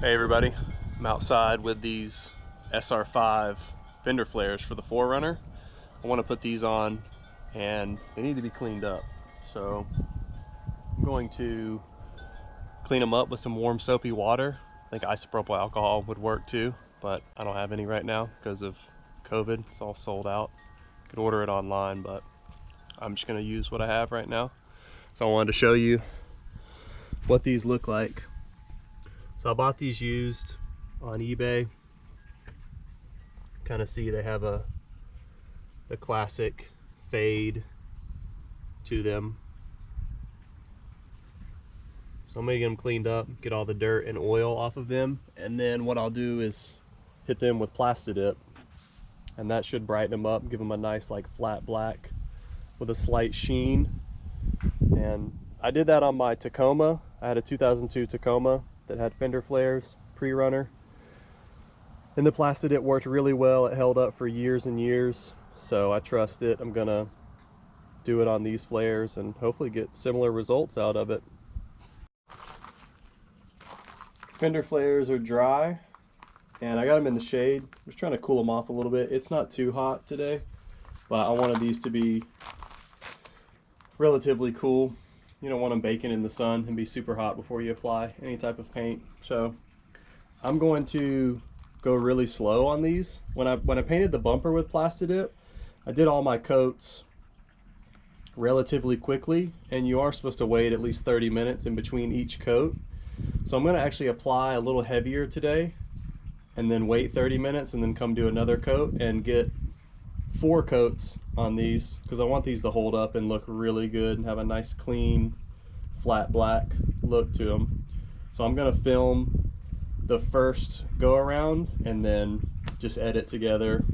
Hey everybody, I'm outside with these SR5 fender flares for the 4Runner. I want to put these on and they need to be cleaned up. So I'm going to clean them up with some warm soapy water. I think isopropyl alcohol would work too, but I don't have any right now because of COVID. It's all sold out. You could order it online, but I'm just going to use what I have right now. So I wanted to show you what these look like. So I bought these used on eBay. Kind of see they have the classic fade to them. So I'm gonna get them cleaned up, get all the dirt and oil off of them, and then what I'll do is hit them with Plastidip, and that should brighten them up, give them a nice like flat black with a slight sheen. And I did that on my Tacoma. I had a 2002 Tacoma that had fender flares, pre-runner, and the Plastidip worked really well. It held up for years and years, so I trust it. I'm gonna do it on these flares and hopefully get similar results out of it. Fender flares are dry and I got them in the shade. I'm just trying to cool them off a little bit. It's not too hot today, but I wanted these to be relatively cool. You don't want them baking in the sun and be super hot before you apply any type of paint. So I'm going to go really slow on these. When I painted the bumper with Plastidip, I did all my coats relatively quickly, and you are supposed to wait at least 30 minutes in between each coat. So I'm going to actually apply a little heavier today and then wait 30 minutes and then come do another coat and get 4 coats on these, because I want these to hold up and look really good and have a nice clean flat black look to them. So I'm going to film the first go around and then just edit together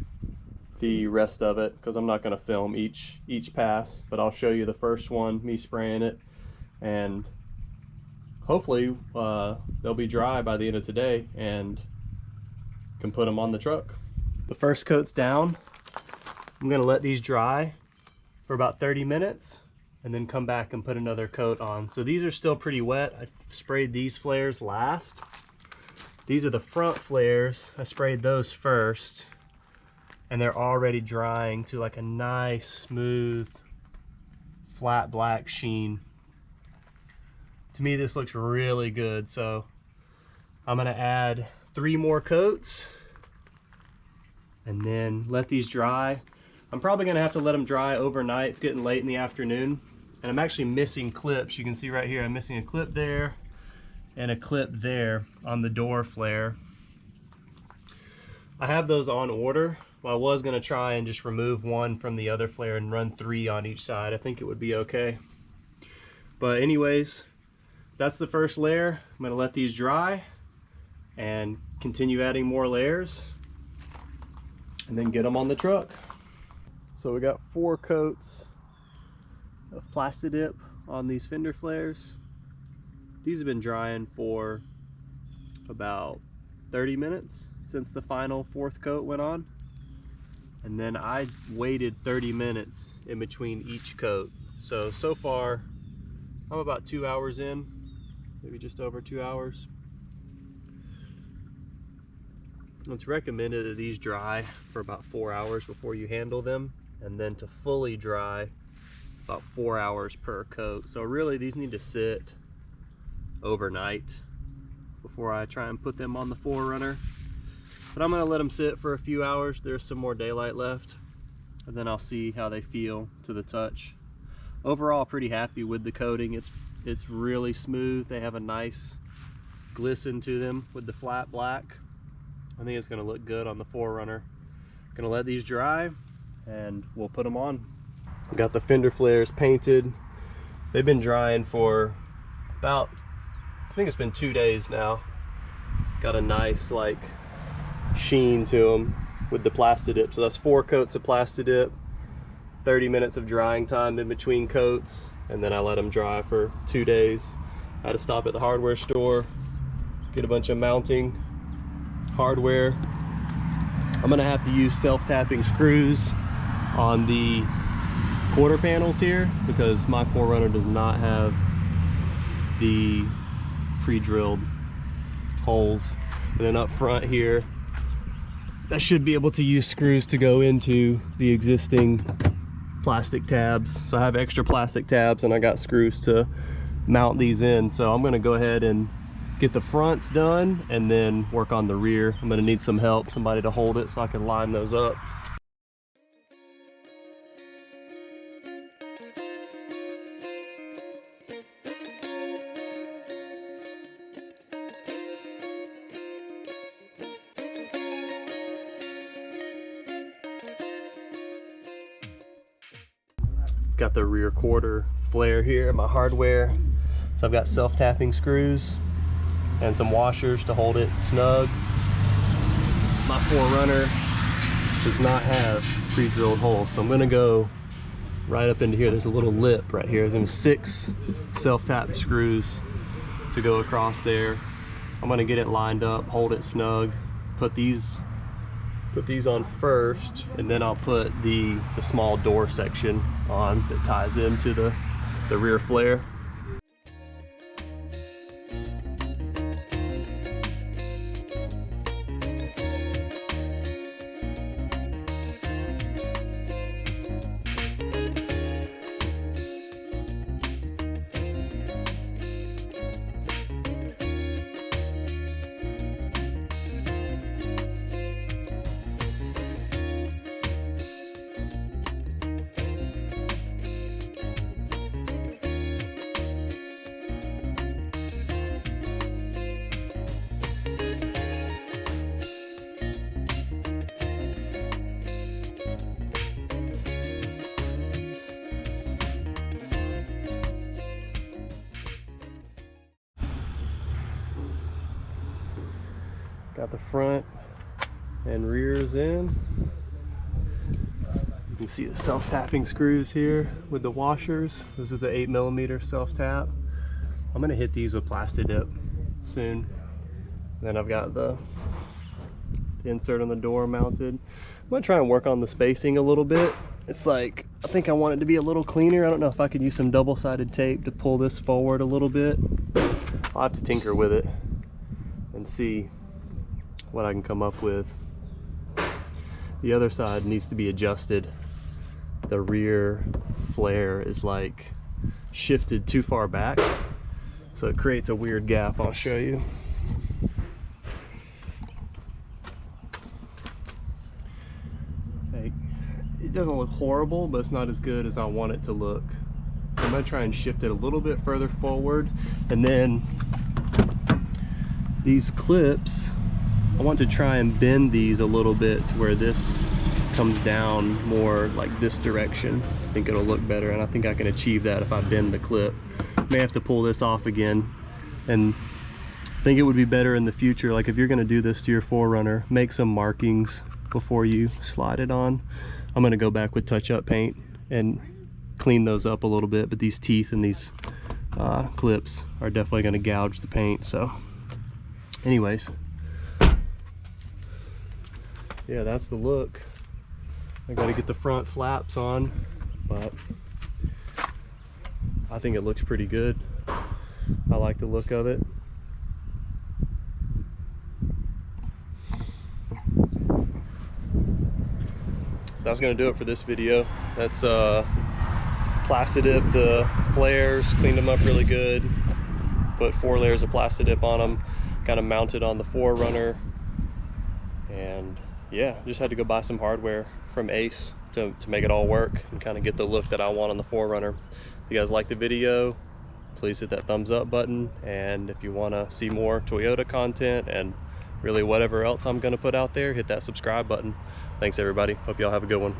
the rest of it, because I'm not going to film each pass, but I'll show you the first one, me spraying it, and hopefully they'll be dry by the end of today and can put them on the truck. The first coat's down. I'm going to let these dry for about 30 minutes and then come back and put another coat on. So these are still pretty wet. I sprayed these flares last. These are the front flares. I sprayed those first, and they're already drying to like a nice smooth flat black sheen. To me this looks really good, so I'm going to add 3 more coats and then let these dry. I'm probably going to have to let them dry overnight. It's getting late in the afternoon, and I'm actually missing clips. You can see right here I'm missing a clip there and a clip there on the door flare. I have those on order. Well, I was going to try and just remove one from the other flare and run 3 on each side. I think it would be okay. But anyways, that's the first layer. I'm going to let these dry and continue adding more layers and then get them on the truck. So we got 4 coats of Plastidip on these fender flares. These have been drying for about 30 minutes since the final 4th coat went on. And then I waited 30 minutes in between each coat. So far, I'm about 2 hours in, maybe just over 2 hours. It's recommended that these dry for about 4 hours before you handle them, and then to fully dry, it's about 4 hours per coat. So really these need to sit overnight before I try and put them on the 4Runner. But I'm going to let them sit for a few hours. There's some more daylight left, and then I'll see how they feel to the touch. Overall, pretty happy with the coating. It's really smooth. They have a nice glisten to them with the flat black. I think it's going to look good on the 4Runner. Going to let these dry and we'll put them on. Got the fender flares painted. They've been drying for about, I think it's been 2 days now. Got a nice like sheen to them with the Plastidip. So that's 4 coats of Plastidip, 30 minutes of drying time in between coats, and then I let them dry for 2 days. I had to stop at the hardware store, get a bunch of mounting hardware. I'm gonna have to use self-tapping screws on the quarter panels here because my 4Runner does not have the pre-drilled holes. And then up front here, I should be able to use screws to go into the existing plastic tabs. So I have extra plastic tabs and I got screws to mount these in. So I'm gonna go ahead and get the fronts done and then work on the rear. I'm gonna need some help, somebody to hold it so I can line those up. Got the rear quarter flare here, my hardware. So I've got self-tapping screws and some washers to hold it snug. My 4Runner does not have pre-drilled holes, so I'm gonna go right up into here. There's a little lip right here. There's 6 self-tapped screws to go across there. I'm gonna get it lined up, hold it snug, put these on first, and then I'll put the small door section on that ties into the rear flare. Got the front and rears in. You can see the self-tapping screws here with the washers. This is the 8mm self-tap. I'm gonna hit these with Plastidip soon. Then I've got the insert on the door mounted. I'm gonna try and work on the spacing a little bit. It's like, I think I want it to be a little cleaner. I don't know if I could use some double-sided tape to pull this forward a little bit. I'll have to tinker with it and see what I can come up with. The other side needs to be adjusted. The rear flare is like shifted too far back, so it creates a weird gap. I'll show you. Like, it doesn't look horrible, but it's not as good as I want it to look. So I'm gonna try and shift it a little bit further forward, and then these clips, I want to try and bend these a little bit to where this comes down more like this direction. I think it'll look better, and I think I can achieve that if I bend the clip. May have to pull this off again, and I think it would be better in the future, like if you're gonna do this to your 4Runner, make some markings before you slide it on. I'm gonna go back with touch-up paint and clean those up a little bit, but these teeth and these clips are definitely gonna gouge the paint. So anyways, yeah, that's the look. I gotta get the front flaps on, but I think it looks pretty good. I like the look of it. That's gonna do it for this video. That's Plastidip the flares, cleaned them up really good, put 4 layers of Plastidip on them, kind of mounted on the 4Runner, and yeah, just had to go buy some hardware from Ace to make it all work and kind of get the look that I want on the 4Runner. If you guys like the video, please hit that thumbs up button, and if you want to see more Toyota content and really whatever else I'm going to put out there, hit that subscribe button. Thanks everybody, hope y'all have a good one.